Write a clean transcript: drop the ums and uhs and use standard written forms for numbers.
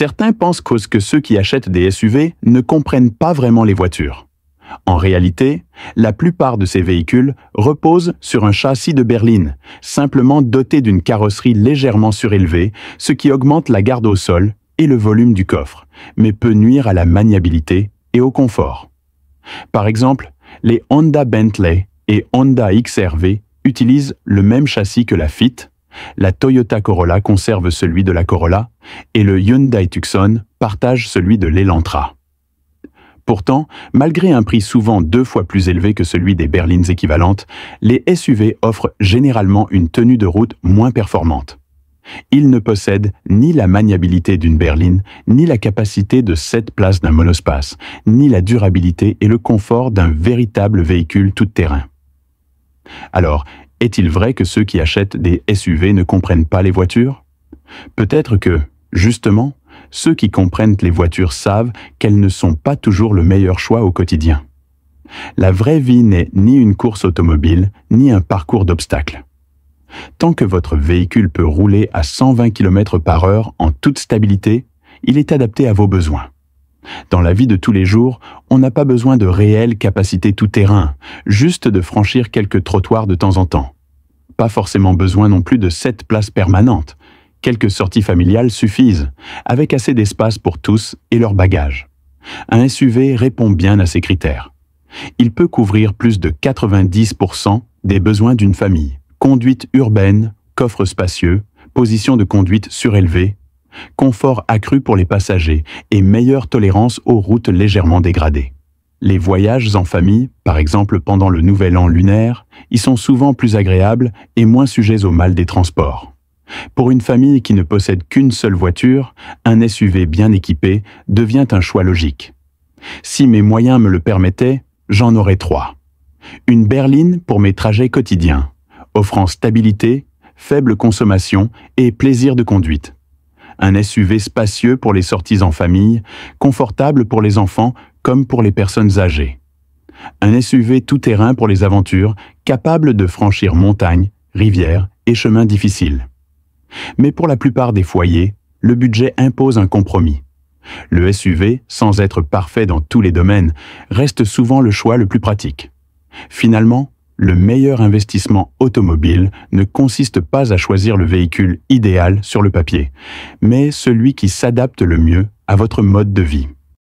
Certains pensent que ceux qui achètent des SUV ne comprennent pas vraiment les voitures. En réalité, la plupart de ces véhicules reposent sur un châssis de berline, simplement doté d'une carrosserie légèrement surélevée, ce qui augmente la garde au sol et le volume du coffre, mais peut nuire à la maniabilité et au confort. Par exemple, les Honda Bentley et Honda XR-V utilisent le même châssis que la Fit, la Toyota Corolla conserve celui de la Corolla et le Hyundai Tucson partage celui de l'Elantra. Pourtant, malgré un prix souvent 2 fois plus élevé que celui des berlines équivalentes, les SUV offrent généralement une tenue de route moins performante. Ils ne possèdent ni la maniabilité d'une berline, ni la capacité de 7 places d'un monospace, ni la durabilité et le confort d'un véritable véhicule tout-terrain. Alors, est-il vrai que ceux qui achètent des SUV ne comprennent pas les voitures? Peut-être que, justement, ceux qui comprennent les voitures savent qu'elles ne sont pas toujours le meilleur choix au quotidien. La vraie vie n'est ni une course automobile, ni un parcours d'obstacles. Tant que votre véhicule peut rouler à 120 km/h en toute stabilité, il est adapté à vos besoins. Dans la vie de tous les jours, on n'a pas besoin de réelles capacités tout-terrain, juste de franchir quelques trottoirs de temps en temps. Pas forcément besoin non plus de 7 places permanentes. Quelques sorties familiales suffisent, avec assez d'espace pour tous et leurs bagages. Un SUV répond bien à ces critères. Il peut couvrir plus de 90% des besoins d'une famille. Conduite urbaine, coffre spacieux, position de conduite surélevée, confort accru pour les passagers et meilleure tolérance aux routes légèrement dégradées. Les voyages en famille, par exemple pendant le Nouvel An lunaire, y sont souvent plus agréables et moins sujets au mal des transports. Pour une famille qui ne possède qu'une seule voiture, un SUV bien équipé devient un choix logique. Si mes moyens me le permettaient, j'en aurais 3. Une berline pour mes trajets quotidiens, offrant stabilité, faible consommation et plaisir de conduite. Un SUV spacieux pour les sorties en famille, confortable pour les enfants comme pour les personnes âgées. Un SUV tout-terrain pour les aventures, capable de franchir montagnes, rivières et chemins difficiles. Mais pour la plupart des foyers, le budget impose un compromis. Le SUV, sans être parfait dans tous les domaines, reste souvent le choix le plus pratique. Finalement, le meilleur investissement automobile ne consiste pas à choisir le véhicule idéal sur le papier, mais celui qui s'adapte le mieux à votre mode de vie.